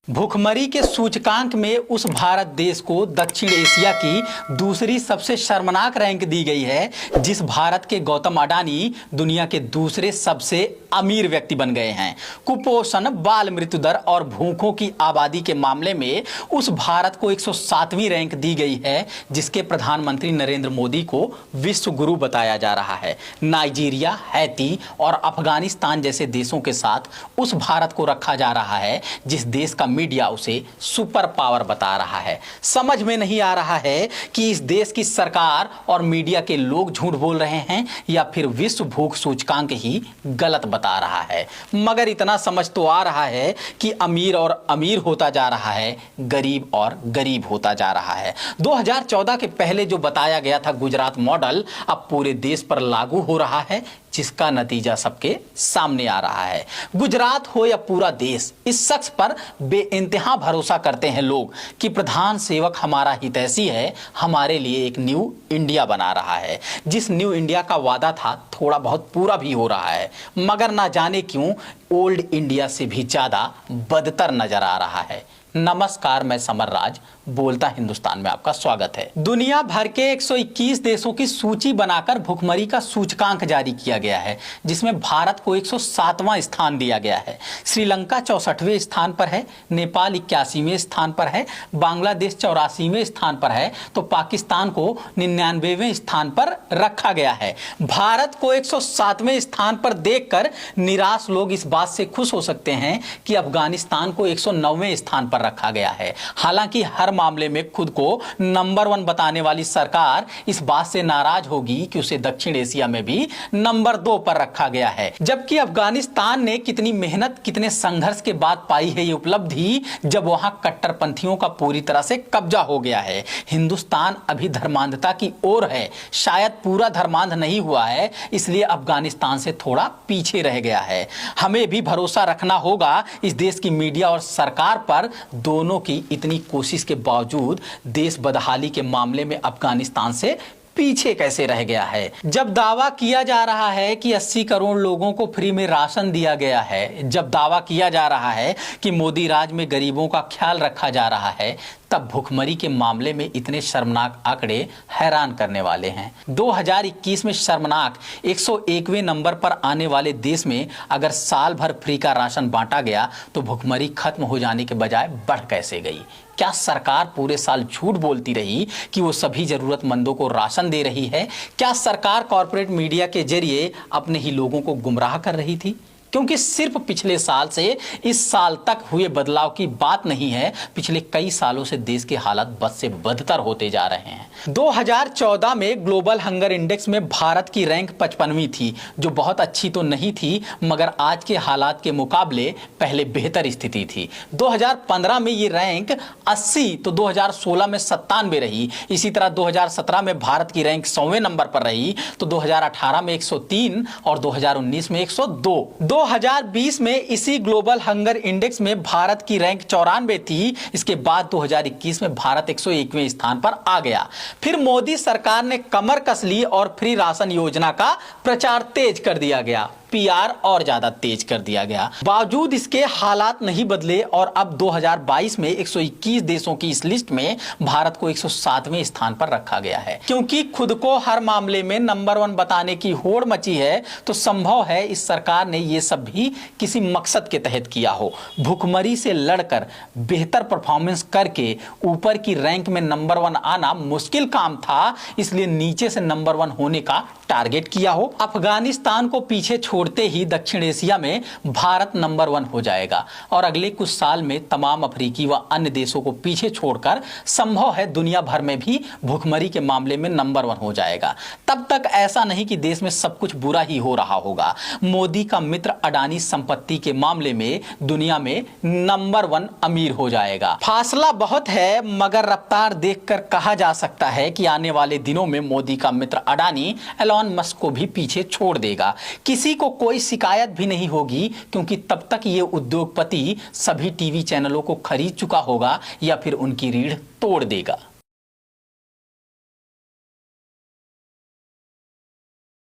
भुखमरी के सूचकांक में उस भारत देश को दक्षिण एशिया की दूसरी सबसे शर्मनाक रैंक दी गई है जिस भारत के गौतम अडानी दुनिया के दूसरे सबसे अमीर व्यक्ति बन गए हैं। कुपोषण, बाल मृत्यु दर और भूखों की आबादी के मामले में उस भारत को 107वीं रैंक दी गई है जिसके प्रधानमंत्री नरेंद्र मोदी को विश्व गुरु बताया जा रहा है। नाइजीरिया, हैती और अफगानिस्तान जैसे देशों के साथ उस भारत को रखा जा रहा है जिस देश का मीडिया उसे सुपर पावर बता रहा है। समझ में नहीं आ रहा है कि इस देश की सरकार और मीडिया के लोग झूठ बोल रहे हैं या फिर विश्व भूख सूचकांक ही गलत बता रहा है। मगर इतना समझ तो आ रहा है कि अमीर और अमीर होता जा रहा है, गरीब और गरीब होता जा रहा है। 2014 के पहले जो बताया गया था गुजरात मॉडल अब पूरे देश पर लागू हो रहा है जिसका नतीजा सबके सामने आ रहा है। गुजरात हो या पूरा देश, इस शख्स पर बेइंतहा भरोसा करते हैं लोग कि प्रधान सेवक हमारा हितैषी है, हमारे लिए एक न्यू इंडिया बना रहा है। जिस न्यू इंडिया का वादा था थोड़ा बहुत पूरा भी हो रहा है, मगर ना जाने क्यों ओल्ड इंडिया से भी ज्यादा बदतर नजर आ रहा है। नमस्कार, मैं समर राज बोलता हिंदुस्तान में आपका स्वागत है। दुनिया भर के 121 देशों की सूची बनाकर भुखमरी का सूचकांक जारी किया गया है जिसमें भारत को 107वां स्थान दिया गया है। श्रीलंका 64वें स्थान पर है, नेपाल 81वें स्थान पर है, बांग्लादेश 84वें स्थान पर है तो पाकिस्तान को 99वें स्थान पर रखा गया है। भारत को 107वें स्थान पर देखकर निराश लोग इस बात से खुश हो सकते हैं कि अफगानिस्तान को 109वें स्थान पर रखा गया है। हालांकि हर मामले में खुद को नंबर 1 बताने वाली सरकार इस बात से नाराज होगी कि उसे दक्षिण एशिया में भी नंबर 2 पर रखा गया है। जबकि अफगानिस्तान ने कितनी मेहनत, कितने संघर्ष के बाद पाई है ये उपलब्धि जब वहां कट्टरपंथियों का पूरी तरह से कब्जा हो गया है। हिंदुस्तान अभी धर्मांधता की ओर है, शायद पूरा धर्मांध नहीं हुआ है, इसलिए अफगानिस्तान से थोड़ा पीछे रह गया है। हमें भी भरोसा रखना होगा इस देश की मीडिया और सरकार पर। दोनों की इतनी कोशिश के बावजूद देश बदहाली के मामले में अफगानिस्तान से पीछे कैसे रह गया है। जब दावा किया जा रहा है कि 80 करोड़ लोगों को फ्री में राशन दिया गया है, जब दावा किया जा रहा है कि मोदी राज में गरीबों का ख्याल रखा जा रहा है, तब भुखमरी के मामले में इतने शर्मनाक आंकड़े हैरान करने वाले हैं। 2021 में शर्मनाक 101वें नंबर पर आने वाले देश में अगर साल भर फ्री का राशन बांटा गया तो भुखमरी खत्म हो जाने के बजाय बढ़ कैसे गई। क्या सरकार पूरे साल झूठ बोलती रही कि वो सभी जरूरतमंदों को राशन दे रही है? क्या सरकार कॉर्पोरेट मीडिया के जरिए अपने ही लोगों को गुमराह कर रही थी? क्योंकि सिर्फ पिछले साल से इस साल तक हुए बदलाव की बात नहीं है, पिछले कई सालों से देश के हालात बद से बदतर होते जा रहे हैं। 2014 में ग्लोबल हंगर इंडेक्स में भारत की रैंक 55वीं थी, जो बहुत अच्छी तो नहीं थी मगर आज के हालात के मुकाबले पहले बेहतर स्थिति थी। 2015 में ये रैंक 80 तो 2016 में 97 रही। इसी तरह 2017 में भारत की रैंक 100वें नंबर पर रही तो 2018 में 103 और 2019 में 102। 2020 में इसी ग्लोबल हंगर इंडेक्स में भारत की रैंक 94 थी। इसके बाद 2021 में भारत 101वें स्थान पर आ गया। फिर मोदी सरकार ने कमर कस ली और फ्री राशन योजना का प्रचार तेज कर दिया गया, पीआर और ज्यादा तेज कर दिया गया। बावजूद इसके हालात नहीं बदले और अब 2022 में 121 देशों की इस लिस्ट में भारत को 107वें स्थान पर रखा गया है। क्योंकि खुद को हर मामले में नंबर 1 बताने की होड़ मची है तो संभव है इस सरकार ने ये सब भी किसी मकसद के तहत किया हो। भुखमरी से लड़कर बेहतर परफॉर्मेंस करके ऊपर की रैंक में नंबर 1 आना मुश्किल काम था, इसलिए नीचे से नंबर 1 होने का टारगेट किया हो। अफगानिस्तान को पीछे छोड़ते ही दक्षिण एशिया में भारत नंबर 1 हो जाएगा और अगले कुछ साल में तमाम अफ्रीकी व अन्य देशों को पीछे छोड़कर संभव है दुनिया भर में भी भुखमरी के मामले में नंबर 1 हो जाएगा। तब तक ऐसा नहीं कि देश में सब कुछ बुरा ही हो रहा होगा। मोदी का मित्र अडानी संपत्ति के मामले में दुनिया में नंबर 1 अमीर हो जाएगा। फासला बहुत है मगर रफ्तार देखकर कहा जा सकता है कि आने वाले दिनों में मोदी का मित्र अडानी एलोन मस्क को भी पीछे छोड़ देगा। किसी को कोई शिकायत भी नहीं होगी क्योंकि तब तक ये उद्योगपति सभी टीवी चैनलों को खरीद चुका होगा या फिर उनकी रीढ़ तोड़ देगा।